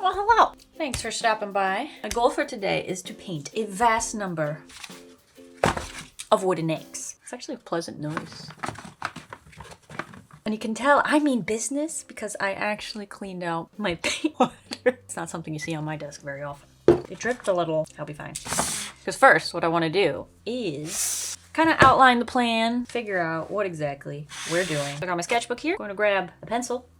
Well, hello. Thanks for stopping by. My goal for today is to paint a vast number of wooden eggs. It's actually a pleasant noise. And you can tell I mean business because I actually cleaned out my paint water. It's not something you see on my desk very often. It dripped a little. I'll be fine. Because first, what I want to do is kind of outline the plan, figure out what exactly we're doing. I got my sketchbook here. I'm going to grab a pencil.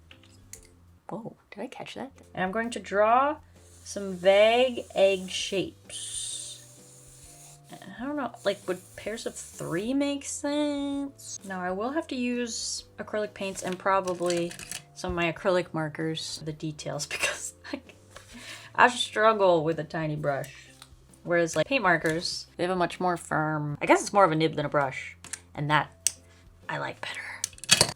Whoa, did I catch that? And I'm going to draw some vague egg shapes. I don't know, like would pairs of 3 make sense? Now I will have to use acrylic paints and probably some of my acrylic markers for the details because I struggle with a tiny brush. Whereas like paint markers, they have a much more firm, I guess it's more of a nib than a brush. And that I like better.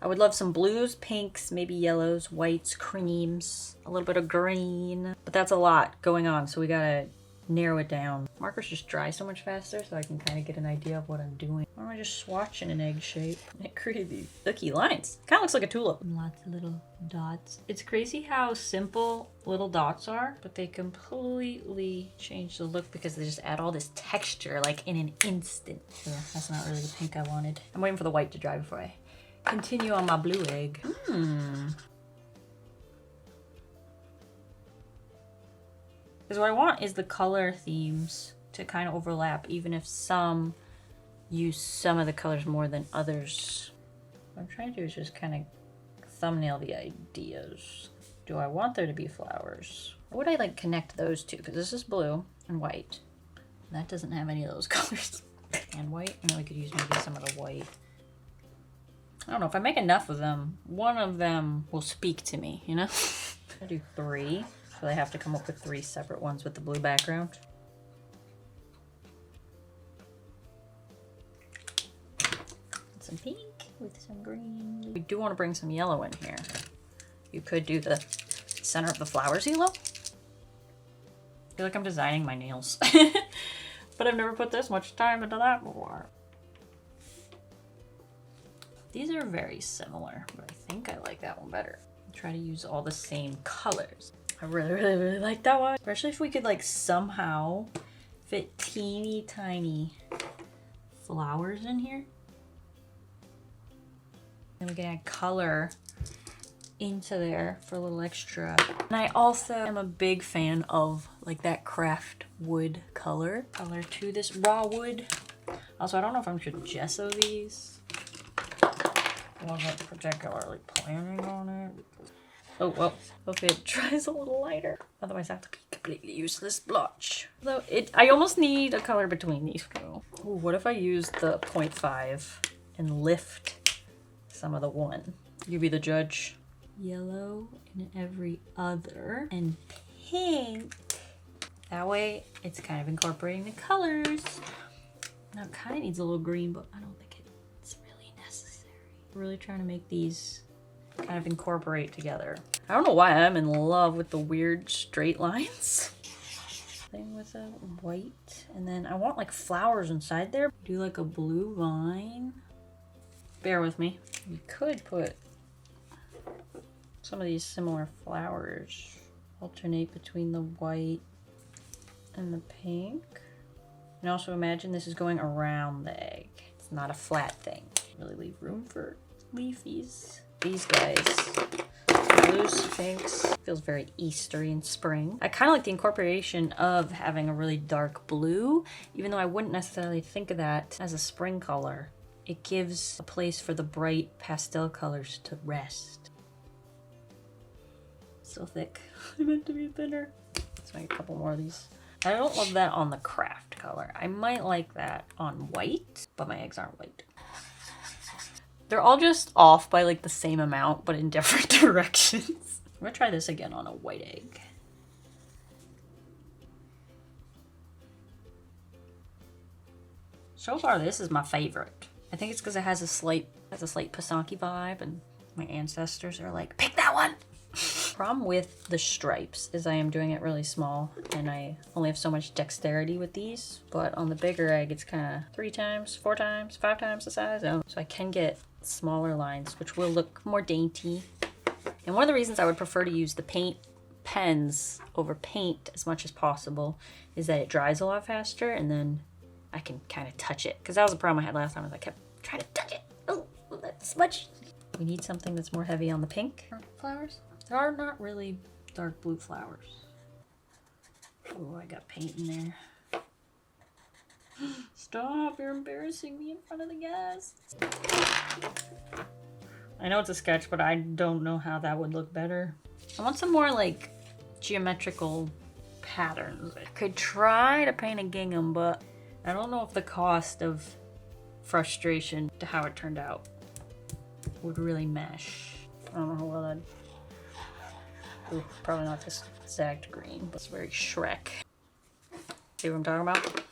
I would love some blues, pinks, maybe yellows, whites, creams, a little bit of green. But that's a lot going on, so we gotta narrow it down. Markers just dry so much faster, so I can kind of get an idea of what I'm doing. Why don't I just swatch in an egg shape? It created these icky lines. Kind of looks like a tulip. And lots of little dots. It's crazy how simple little dots are, but they completely change the look because they just add all this texture like in an instant. So that's not really the pink I wanted. I'm waiting for the white to dry before I continue on my blue egg. Because what I want is the color themes to kind of overlap, even if some use some of the colors more than others. What I'm trying to do is just kind of thumbnail the ideas. Do I want there to be flowers? Or would I like connect those two? Because this is blue and white. That doesn't have any of those colors. And white? I know I could use maybe some of the white. I don't know, if I make enough of them, one of them will speak to me, you know? I'll do 3, so I have to come up with 3 separate ones with the blue background. Some pink with some green. We do want to bring some yellow in here. You could do the center of the flowers yellow. I feel like I'm designing my nails. But I've never put this much time into that before. These are very similar, but I think I like that one better. Try to use all the same colors. I really like that one. Especially if we could like somehow fit teeny tiny flowers in here. And we can add color into there for a little extra. And I also am a big fan of like that craft wood color to this raw wood. Also, I don't know if I should gesso these. I wasn't particularly planning on it. Oh, well, okay, it dries a little lighter. Otherwise, I have to be completely useless blotch. Though I almost need a color between these two. Ooh, what if I use the 0.5 and lift some of the 1? You be the judge. Yellow in every other, and pink. That way, it's kind of incorporating the colors. Now, it kind of needs a little green, but I don't think it's really necessary. Really trying to make these kind of incorporate together. I don't know why I'm in love with the weird straight lines. Thing with a white, and then I want like flowers inside there. Do like a blue line. Bear with me. We could put some of these similar flowers. Alternate between the white and the pink. And also imagine this is going around the egg. It's not a flat thing. Really leave room for leafies. These guys, blues, pinks, feels very Eastery and spring. I kind of like the incorporation of having a really dark blue, even though I wouldn't necessarily think of that as a spring color. It gives a place for the bright pastel colors to rest. So thick. I meant to be thinner. Let's make a couple more of these. I don't love that on the craft color. I might like that on white, but my eggs aren't white. They're all just off by like the same amount, but in different directions. I'm gonna try this again on a white egg. So far, this is my favorite. I think it's because it has a slight Pisanki vibe, and my ancestors are like, pick that one! Problem with the stripes is I am doing it really small, and I only have so much dexterity with these, but on the bigger egg, it's kind of 3 times, 4 times, 5 times the size. So I can get smaller lines, which will look more dainty. And one of the reasons I would prefer to use the paint pens over paint as much as possible is that it dries a lot faster, and then I can kind of touch it. Because that was the problem I had last time, is I kept trying to touch it. Oh, that's much. We need something that's more heavy on the pink flowers. There are not really dark blue flowers. Oh, I got paint in there. Stop, you're embarrassing me in front of the guys. I know it's a sketch, but I don't know how that would look better. I want some more like geometrical patterns. I could try to paint a gingham, but I don't know if the cost of frustration to how it turned out would really mesh. I don't know how well that. Ooh, probably not this exact green, but it's very Shrek. See what I'm talking about?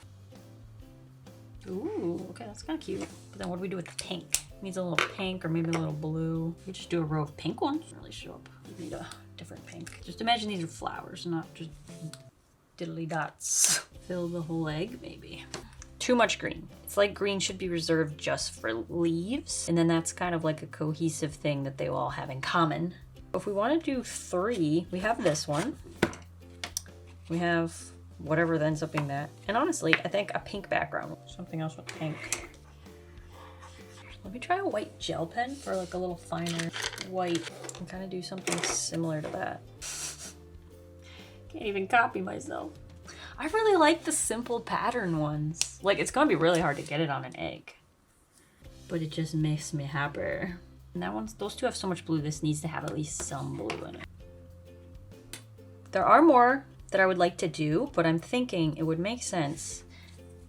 Ooh, okay, that's kind of cute. But then what do we do with the pink? Needs a little pink or maybe a little blue. We just do a row of pink ones. Doesn't really show up. We need a different pink. Just imagine these are flowers, not just diddly dots. Fill the whole egg, maybe. Too much green. It's like green should be reserved just for leaves, and then that's kind of like a cohesive thing that they all have in common. If we want to do 3, we have this one. We have whatever ends up being that. And honestly, I think a pink background. Something else with pink. Let me try a white gel pen for like a little finer white and kind of do something similar to that. Can't even copy myself. I really like the simple pattern ones. Like, it's gonna be really hard to get it on an egg, but it just makes me happy. And that one's, those two have so much blue, this needs to have at least some blue in it. There are more that I would like to do, but I'm thinking it would make sense,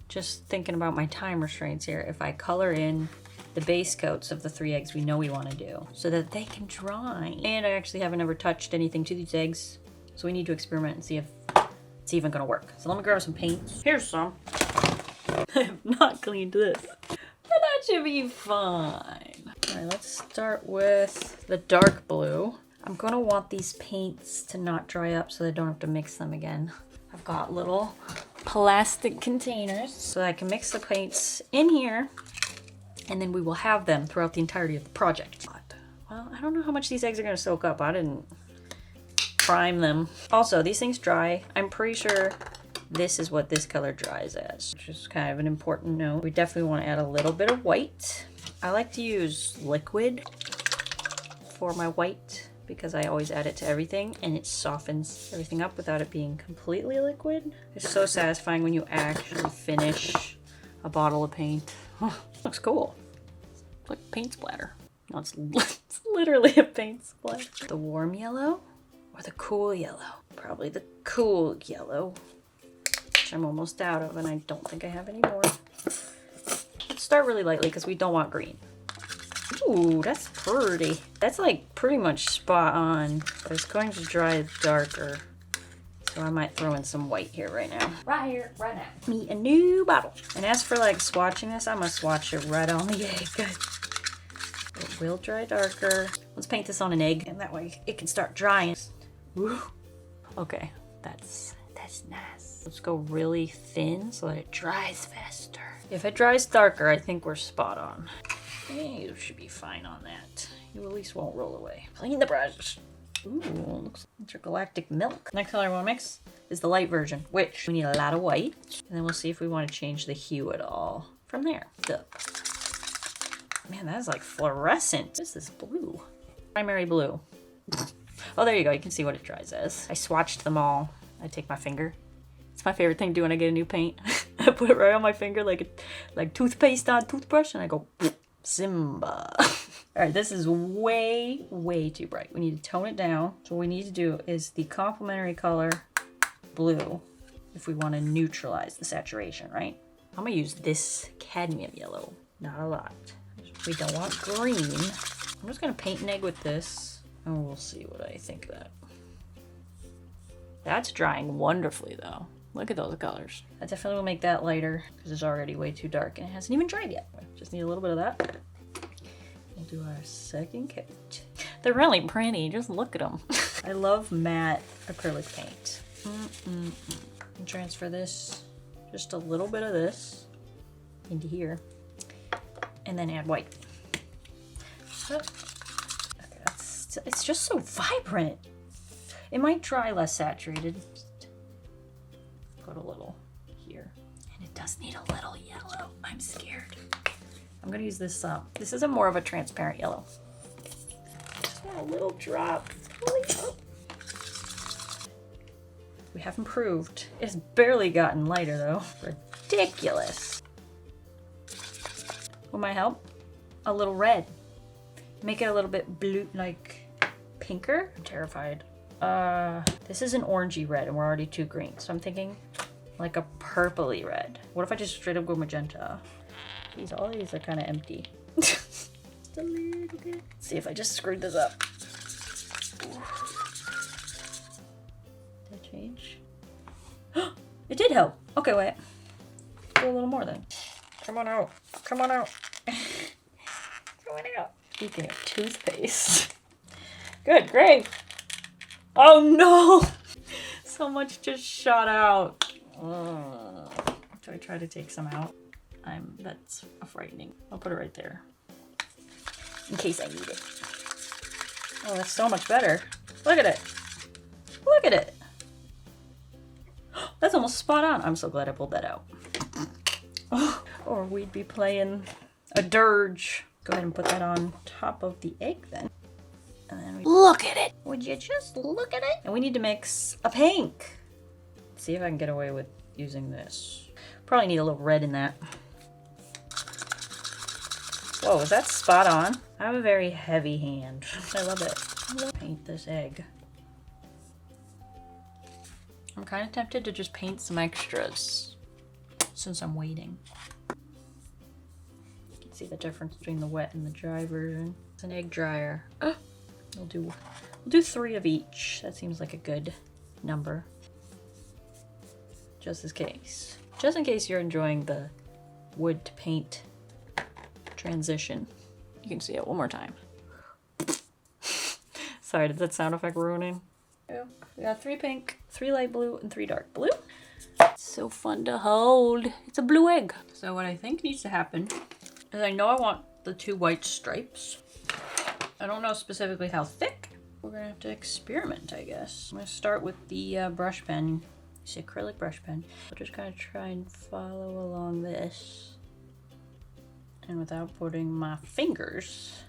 just thinking about my time restraints here, if I color in the base coats of the 3 eggs we know we want to do so that they can dry. And I actually haven't ever touched anything to these eggs, so we need to experiment and see if it's even gonna work. So let me grab some paint. Here's some. I have not cleaned this, but that should be fine. All right, let's start with the dark blue. I'm gonna want these paints to not dry up so I don't have to mix them again. I've got little plastic containers so I can mix the paints in here, and then we will have them throughout the entirety of the project. Well, I don't know how much these eggs are gonna soak up. I didn't prime them. Also, these things dry. I'm pretty sure this is what this color dries as, which is kind of an important note. We definitely want to add a little bit of white. I like to use liquid for my white because I always add it to everything and it softens everything up without it being completely liquid. It's so satisfying when you actually finish a bottle of paint. Looks cool. It's like paint splatter. No, it's literally a paint splatter. The warm yellow or the cool yellow? Probably the cool yellow, which I'm almost out of, and I don't think I have any more. Let's start really lightly because we don't want green. Ooh, that's pretty. That's like pretty much spot on, but it's going to dry darker. So I might throw in some white here right now. Right here, right now. Me a new bottle. And as for like swatching this, I'm gonna swatch it right on the egg. It will dry darker. Let's paint this on an egg, and that way it can start drying. Woo. Okay, that's nice. Let's go really thin so that it dries faster. If it dries darker, I think we're spot on. You should be fine on that. You at least won't roll away. Clean the brush. Ooh, looks like intergalactic milk. Next color I want to mix is the light version, which we need a lot of white. And then we'll see if we want to change the hue at all from there. Man, that is like fluorescent. What is this blue? Primary blue. Oh, there you go. You can see what it dries as. I swatched them all. I take my finger. It's my favorite thing to do when I get a new paint. I put it right on my finger like toothpaste on a toothbrush, and I go, Simba. All right, this is way, way too bright. We need to tone it down. So what we need to do is the complementary color blue if we want to neutralize the saturation, right? I'm gonna use this cadmium yellow. Not a lot. We don't want green. I'm just gonna paint an egg with this, and we'll see what I think of that. That's drying wonderfully though. Look at those colors. I definitely will make that lighter because it's already way too dark and it hasn't even dried yet. Just need a little bit of that. We'll do our second coat. They're really pretty, just look at them. I love matte acrylic paint. And transfer this, just a little bit of this into here, and then add white. Okay, it's just so vibrant. It might dry less saturated. Just put a little here. And it does need a little yellow. I'm scared. I'm gonna use this, this is more of a transparent yellow. Just want a little drop. We have improved. It's barely gotten lighter though. Ridiculous. What might help? A little red. Make it a little bit blue, like pinker. I'm terrified. This is an orangey red and we're already too green. So I'm thinking like a purpley red. What if I just straight up go magenta? These, all these are kind of empty. Just a little bit. Let's see if I just screwed this up. Did it change? It did help. Okay, wait. Do a little more then. Come on out. Come on out. Come on out. Speaking of toothpaste. Good, great. Oh no! So much just shot out. Do I try to take some out? That's frightening. I'll put it right there. In case I need it. Oh, that's so much better. Look at it. Look at it. That's almost spot on. I'm so glad I pulled that out. Oh, or we'd be playing a dirge. Go ahead and put that on top of the egg then. And then look at it. Would you just look at it? And we need to mix a pink. Let's see if I can get away with using this. Probably need a little red in that. Whoa, is that spot on? I have a very heavy hand. I love it. I'm gonna paint this egg. I'm kind of tempted to just paint some extras since I'm waiting. You can see the difference between the wet and the dry version. It's an egg dryer. We'll do 3 of each. That seems like a good number. Just in case. Just in case you're enjoying the wood to paint transition. You can see it one more time. Sorry, did that sound effect ruining? Yeah. We got 3 pink, 3 light blue, and 3 dark blue. It's so fun to hold. It's a blue egg. So what I think needs to happen is I know I want the 2 white stripes. I don't know specifically how thick. We're gonna have to experiment, I guess. I'm gonna start with the brush pen. It's the acrylic brush pen. I'll just kind of try and follow along this. And without putting my fingers.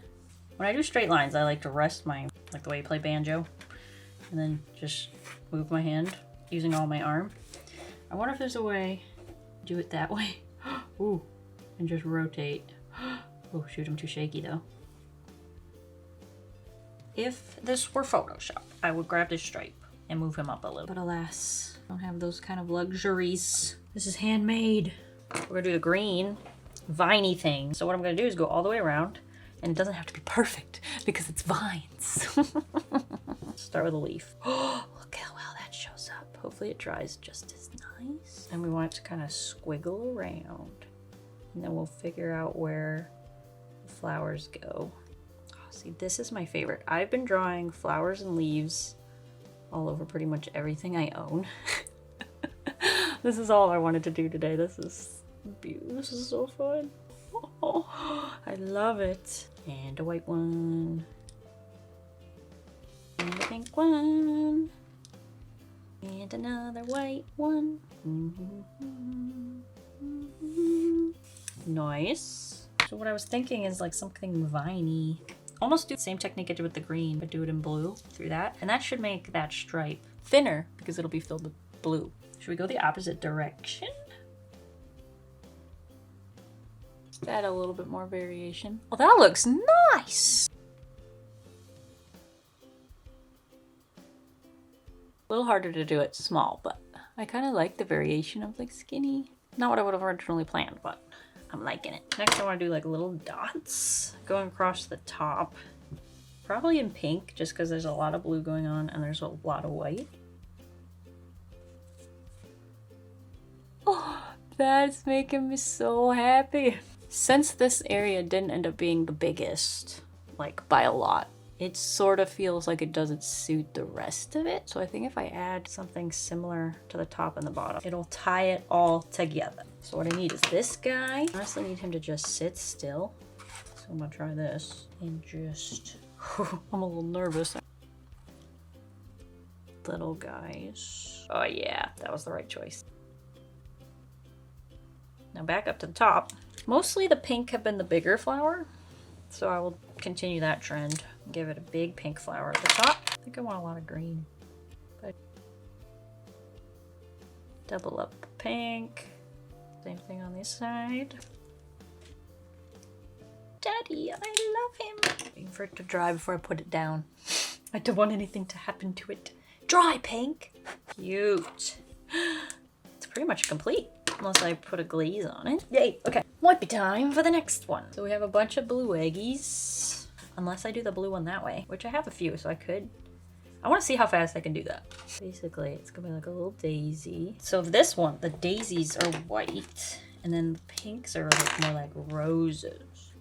When I do straight lines, I like to rest my, like the way you play banjo. And then just move my hand using all my arm. I wonder if there's a way to do it that way. Ooh, and just rotate. Oh shoot, I'm too shaky though. If this were Photoshop, I would grab this stripe and move him up a little. But alas, I don't have those kind of luxuries. This is handmade. We're gonna do the green viney thing. So what I'm gonna do is go all the way around, and it doesn't have to be perfect because it's vines. Start with a leaf. Oh, look how well that shows up. Hopefully it dries just as nice. And we want it to kind of squiggle around. And then we'll figure out where the flowers go. Oh, see, this is my favorite. I've been drawing flowers and leaves all over pretty much everything I own. This is all I wanted to do today. This is beautiful. This is so fun. Oh, I love it. And a white one. And a pink one. And another white one. Nice. So what I was thinking is like something viney. Almost do the same technique I did with the green, but do it in blue through that. And that should make that stripe thinner because it'll be filled with blue. Should we go the opposite direction? Add a little bit more variation. Oh, that looks nice. A little harder to do it small, but I kind of like the variation of like skinny. Not what I would have originally planned, but I'm liking it. Next I want to do like little dots going across the top. Probably in pink, just because there's a lot of blue going on and there's a lot of white. Oh, that's making me so happy. Since this area didn't end up being the biggest, like by a lot, it sort of feels like it doesn't suit the rest of it. So I think if I add something similar to the top and the bottom, it'll tie it all together. So what I need is this guy. I honestly need him to just sit still. So I'm gonna try this and just, I'm a little nervous. little guys. Oh yeah, that was the right choice. Now back up to the top. Mostly the pink have been the bigger flower, so I will continue that trend. Give it a big pink flower at the top. I think I want a lot of green. But double up pink. Same thing on this side. Daddy, I love him. Waiting for it to dry before I put it down. I don't want anything to happen to it. Dry pink. Cute. It's pretty much complete. Unless I put a glaze on it. Yay, okay. Might be time for the next one. So we have a bunch of blue eggies. Unless I do the blue one that way, which I have a few, so I could. I want to see how fast I can do that. Basically, it's gonna be like a little daisy. So this one, the daisies are white, and then the pinks are like more like roses.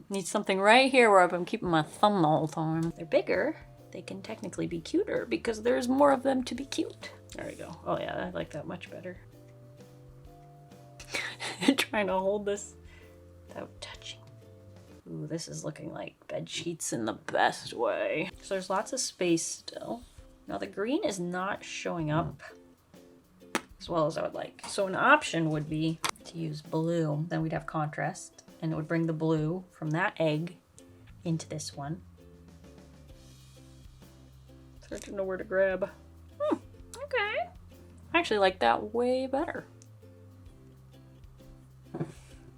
Need something right here where I've been keeping my thumb the whole time. They're bigger. They can technically be cuter because there's more of them to be cute. There we go. Oh yeah, I like that much better. Trying to hold this without touching. Ooh, this is looking like bed sheets in the best way. So there's lots of space still. Now the green is not showing up as well as I would like. So an option would be to use blue. Then we'd have contrast, and it would bring the blue from that egg into this one. It's hard to know where to grab. Okay. I actually like that way better.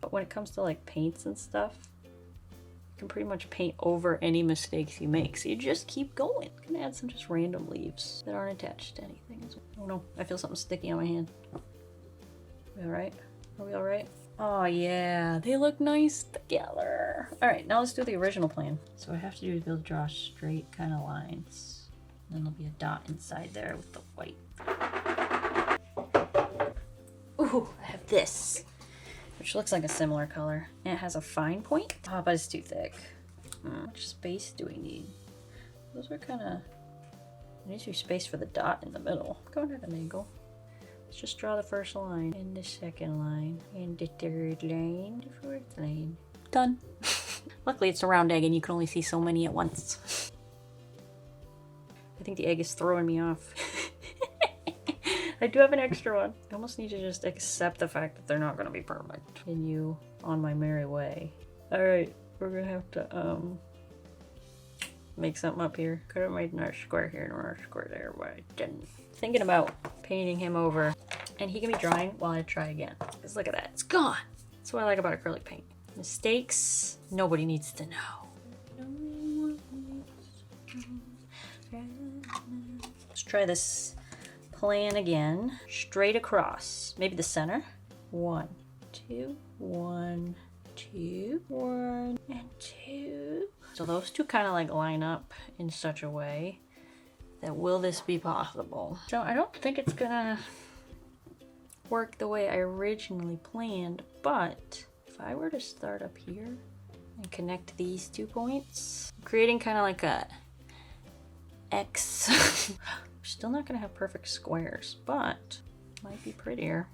But when it comes to like paints and stuff, you can pretty much paint over any mistakes you make. So you just keep going. I'm gonna add some just random leaves that aren't attached to anything. Oh no, I feel something sticky on my hand. Are we all right? Are we all right? Oh yeah, they look nice together. All right, now let's do the original plan. So what I have to do is be able to draw straight kind of lines. And then there'll be a dot inside there with the white. Ooh, I have this, which looks like a similar color. And it has a fine point. Oh, but it's too thick. How much space do we need? Those are kind of... I need some space for the dot in the middle. Going at an angle. Let's just draw the first line, and the second line, and the third line, the fourth line. Done. Luckily it's a round egg and you can only see so many at once. I think the egg is throwing me off. I do have an extra one. I almost need to just accept the fact that they're not going to be perfect. Continue on my merry way. Alright, we're going to have to make something up here. Could have made another square here and another square there, but I didn't. Thinking about painting him over, and he can be drying while I try again. Because look at that, it's gone. That's what I like about acrylic paint. Mistakes, nobody needs to know. Let's try this plan again. Straight across, maybe the center. 1, 2, 1, 2, 1, and 2. So those two kind of like line up in such a way that will this be possible? So I don't think it's gonna work the way I originally planned, but if I were to start up here and connect these 2 points, creating kind of like a X. We're still not gonna have perfect squares, but might be prettier.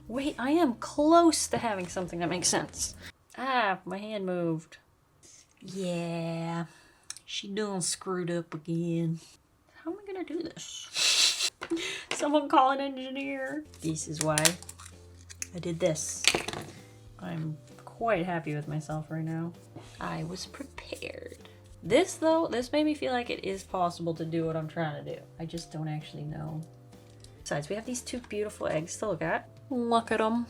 Wait, I am close to having something that makes sense. Ah, my hand moved. Yeah, she done screwed up again. How am I gonna do this? Someone call an engineer. This is why I did this. I'm quite happy with myself right now. I was prepared. This though, this made me feel like it is possible to do what I'm trying to do. I just don't actually know. Besides, we have these 2 beautiful eggs to look at. Look at them.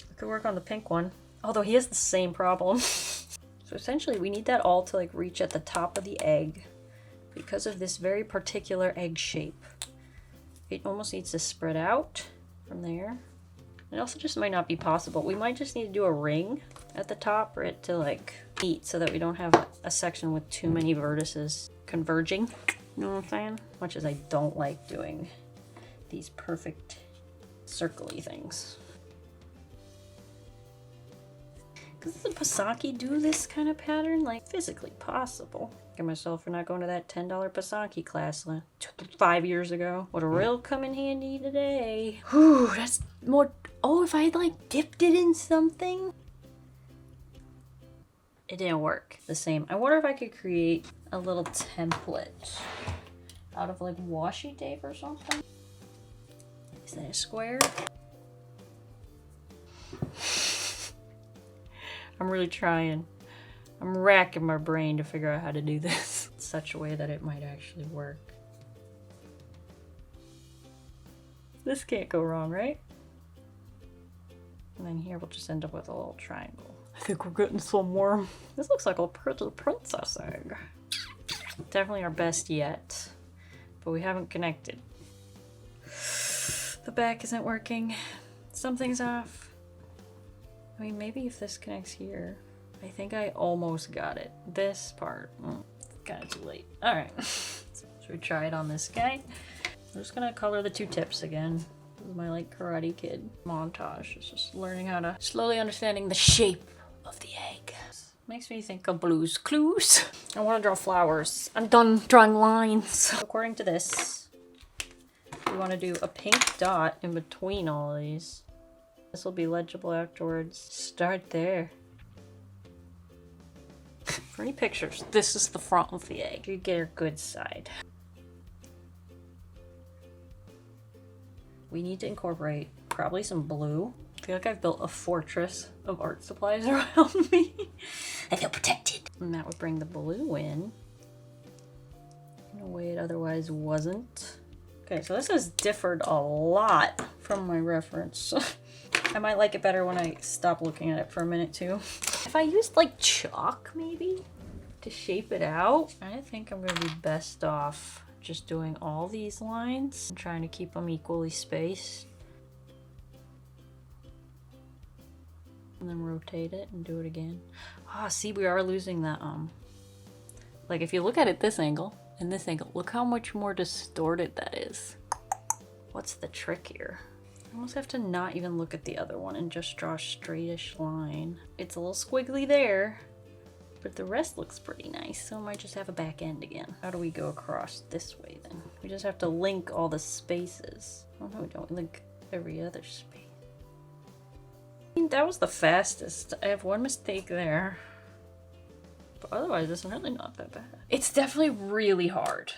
I could work on the pink one, although he has the same problem. So essentially we need that all to like reach at the top of the egg because of this very particular egg shape. It almost needs to spread out from there. It also just might not be possible. We might just need to do a ring at the top for it to like meet so that we don't have a section with too many vertices converging. You know what I'm saying? Much as I don't like doing these perfect circle-y things. Does the Pisaki do this kind of pattern? Like, physically possible. Get myself for not going to that $10 Pisaki class 5 years ago. Would have real come in handy today. Whew, that's more... Oh, if I had like dipped it in something? It didn't work the same. I wonder if I could create a little template out of like washi tape or something. Is that a square? I'm really trying. I'm racking my brain to figure out how to do this in such a way that it might actually work. This can't go wrong, right? And then here we'll just end up with a little triangle. I think we're getting somewhere. This looks like a pretty princess egg. Definitely our best yet, but we haven't connected. The back isn't working. Something's off. I mean, maybe if this connects here. I think I almost got it. This part, kind of too late. All right, should we try it on this guy? I'm just gonna color the two tips again. This is my like Karate Kid montage. It's just learning how to, slowly understanding the shape of the egg. Makes me think of Blue's Clues. I want to draw flowers. I'm done drawing lines. According to this, we want to do a pink dot in between all of these. This will be legible afterwards. Start there. For any pictures, this is the front of the egg. You get a good side. We need to incorporate probably some blue. I feel like I've built a fortress of art supplies around me. I feel protected. And that would bring the blue in a way it otherwise wasn't. Okay, so this has differed a lot from my reference. I might like it better when I stop looking at it for a minute too. If I used like chalk maybe to shape it out, I think I'm gonna be best off just doing all these lines and trying to keep them equally spaced. And then rotate it and do it again. Ah, see, we are losing that, like if you look at it this angle and this angle, look how much more distorted that is. What's the trick here? I almost have to not even look at the other one and just draw a straightish line. It's a little squiggly there, but the rest looks pretty nice, so I might just have a back end again. How do we go across this way then? We just have to link all the spaces. Oh no, we don't link every other space. I mean, that was the fastest. I have one mistake there, but otherwise it's really not that bad. It's definitely really hard.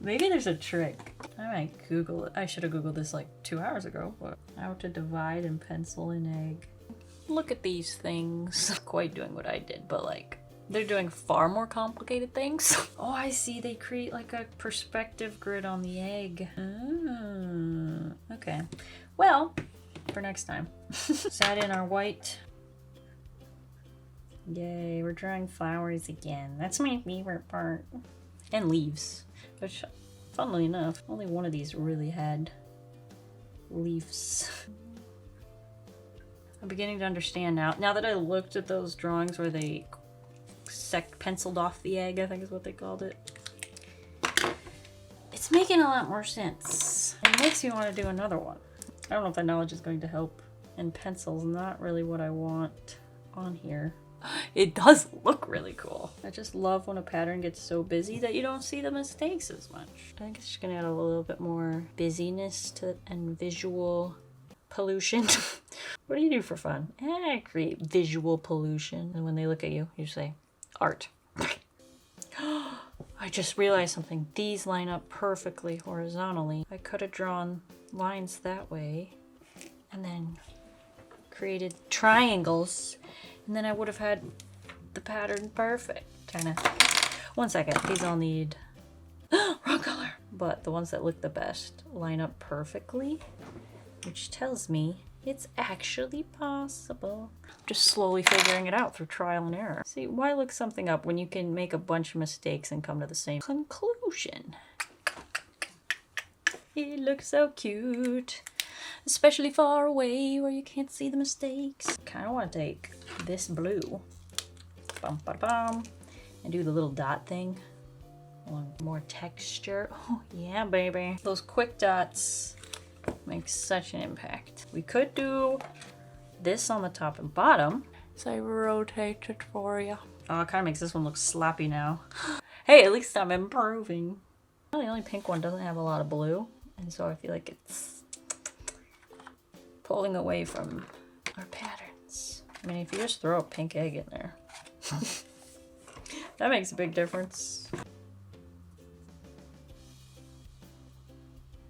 Maybe there's a trick. I might Google it. I should have Googled this like 2 hours ago. But how to divide and pencil an egg. Look at these things. Not quite doing what I did, but like they're doing far more complicated things. Oh, I see. They create like a perspective grid on the egg. Oh, okay. Well, for next time. Let's add in our white. Yay, we're drawing flowers again. That's my favorite part. And leaves. Which, funnily enough, only one of these really had leaves. I'm beginning to understand now. Now that I looked at those drawings where they penciled off the egg, I think is what they called it. It's making a lot more sense. It makes me want to do another one. I don't know if that knowledge is going to help. And pencil's not really what I want on here. It does look really cool. I just love when a pattern gets so busy that you don't see the mistakes as much. I think it's just gonna add a little bit more busyness to and visual pollution. What do you do for fun? I create visual pollution. And when they look at you, you say, art. I just realized something. These line up perfectly horizontally. I could have drawn lines that way and then created triangles. And then I would have had the pattern perfect. One second, these all need, wrong color. But the ones that look the best line up perfectly, which tells me it's actually possible. Just slowly figuring it out through trial and error. See, why look something up when you can make a bunch of mistakes and come to the same conclusion? It looks so cute. Especially far away where you can't see the mistakes. Kind of want to take this blue, and do the little dot thing. I want more texture. Oh yeah, baby. Those quick dots make such an impact. We could do this on the top and bottom. So I rotate it for you. Oh, it kind of makes this one look sloppy now. Hey, at least I'm improving. Well, the only pink one doesn't have a lot of blue, and so I feel like it's pulling away from our patterns. I mean, if you just throw a pink egg in there, that makes a big difference.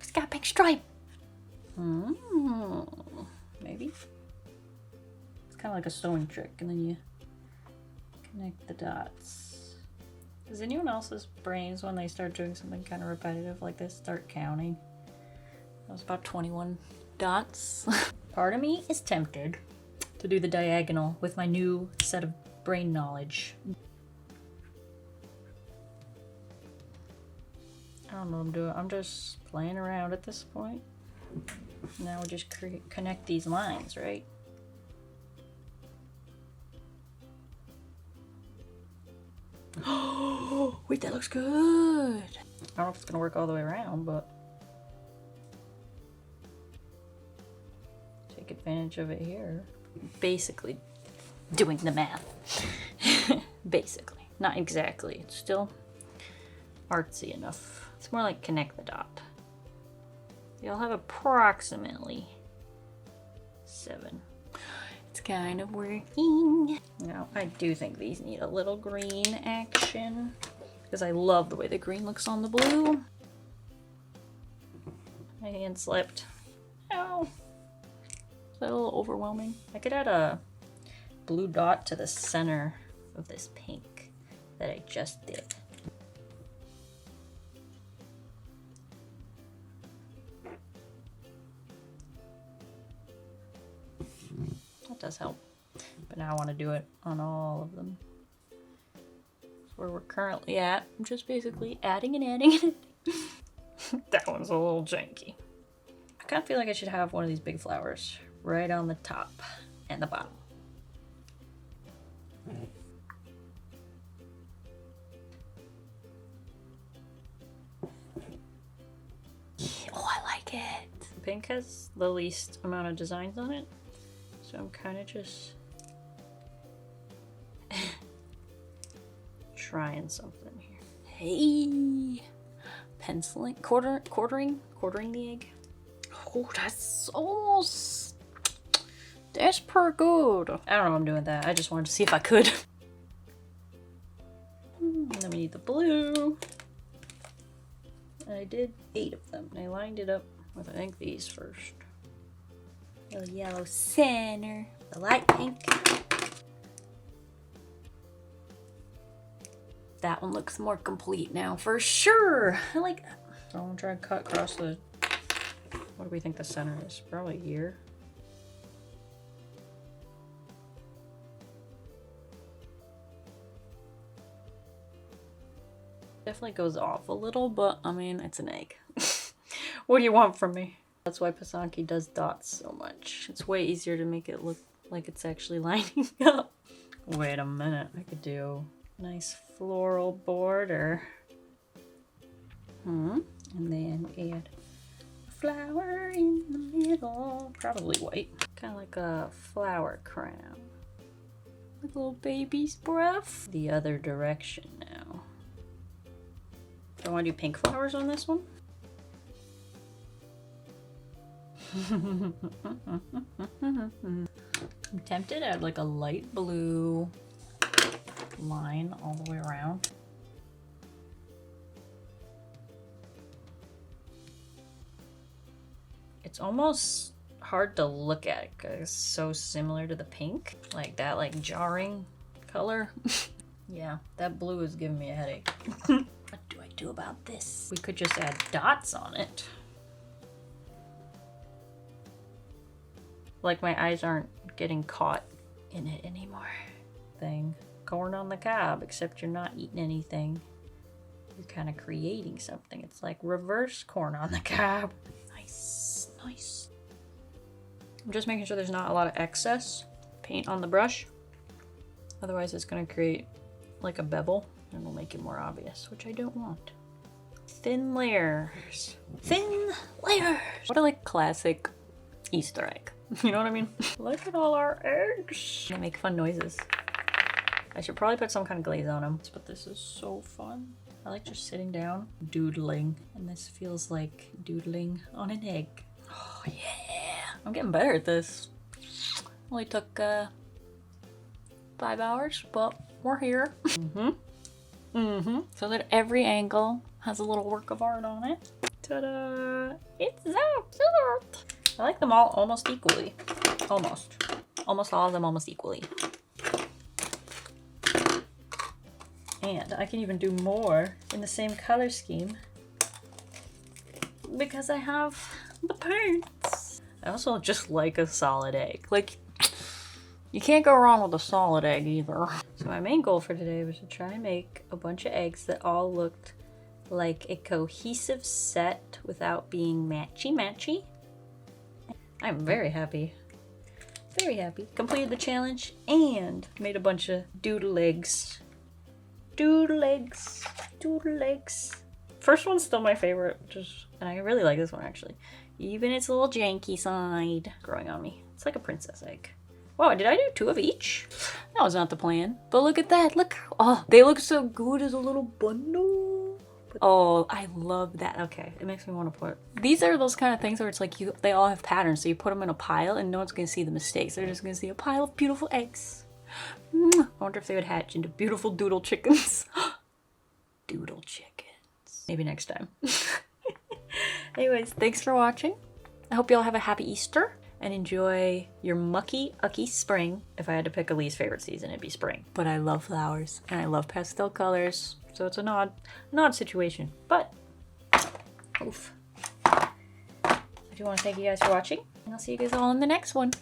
It's got a pink stripe. Maybe. It's kind of like a sewing trick, and then you connect the dots. Does anyone else's brains, when they start doing something kind of repetitive like this, start counting? That was about 21 dots. Part of me is tempted to do the diagonal with my new set of brain knowledge. I don't know what I'm doing. I'm just playing around at this point. Now we just connect these lines, right? Oh, wait, that looks good. I don't know if it's gonna work all the way around, but take advantage of it here. Basically doing the math. Basically, not exactly. It's still artsy enough. It's more like connect the dot. You'll have approximately 7. It's kind of working. Now, I do think these need a little green action because I love the way the green looks on the blue. My hand slipped. Ow. Is that a little overwhelming? I could add a blue dot to the center of this pink that I just did. That does help. But now I want to do it on all of them. That's where we're currently at. I'm just basically adding and adding and adding. That one's a little janky. I kind of feel like I should have one of these big flowers right on the top and the bottom. Oh, I like it. Pink has the least amount of designs on it, so I'm kind of just trying something here. Hey, penciling, quartering the egg. Oh, that's almost, that's pretty good. I don't know what I'm doing with that. I just wanted to see if I could. And then we need the blue. And I did 8 of them. And I lined it up with, I think, these first. The yellow center, the light pink. That one looks more complete now, for sure. I like that. So I'm gonna try to cut across the, what do we think the center is? Probably here. Definitely goes off a little, but I mean, it's an egg. What do you want from me? That's why Pisanki does dots so much. It's way easier to make it look like it's actually lining up. Wait a minute, I could do a nice floral border. And then add a flower in the middle. Probably white. Kind of like a flower crown. Like a little baby's breath. The other direction now. Do I want to do pink flowers on this one? I'm tempted to add like a light blue line all the way around. It's almost hard to look at because it's so similar to the pink. Like that, like jarring color. Yeah, that blue is giving me a headache. What do I do about this? We could just add dots on it. Like my eyes aren't getting caught in it anymore. Thing. Corn on the cob, except you're not eating anything. You're kind of creating something. It's like reverse corn on the cob. Nice, nice. I'm just making sure there's not a lot of excess paint on the brush. Otherwise it's gonna create like a bevel and it'll make it more obvious, which I don't want. Thin layers. Thin layers. What a like classic Easter egg. You know what I mean? Look at all our eggs. They make fun noises. I should probably put some kind of glaze on them, but this is so fun. I like just sitting down, doodling, and this feels like doodling on an egg. Oh yeah, I'm getting better at this. Only took 5 hours, but we're here. So that every angle has a little work of art on it. Ta-da! It's so cute! I like them all almost equally. Almost. Almost all of them almost equally. And I can even do more in the same color scheme because I have the paints. I also just like a solid egg. Like, you can't go wrong with a solid egg either. So my main goal for today was to try and make a bunch of eggs that all looked like a cohesive set without being matchy-matchy. I'm very happy. Very happy. Completed the challenge and made a bunch of doodle eggs. Doodle eggs. Doodle eggs. First one's still my favorite, and I really like this one actually. Even its little janky side growing on me. It's like a princess egg. Whoa, did I do 2 of each? That was not the plan. But look at that. Look how, oh, they look so good as a little bundle. Oh, I love that. Okay, it makes me want to put. These are those kind of things where it's like they all have patterns, so you put them in a pile and no one's gonna see the mistakes. They're just gonna see a pile of beautiful eggs. I wonder if they would hatch into beautiful doodle chickens. Doodle chickens. Maybe next time. Anyways, thanks for watching. I hope you all have a happy Easter and enjoy your mucky, ucky spring. If I had to pick a least favorite season, it'd be spring. But I love flowers and I love pastel colors, so it's an odd situation. But, oof. I do want to thank you guys for watching, and I'll see you guys all in the next one.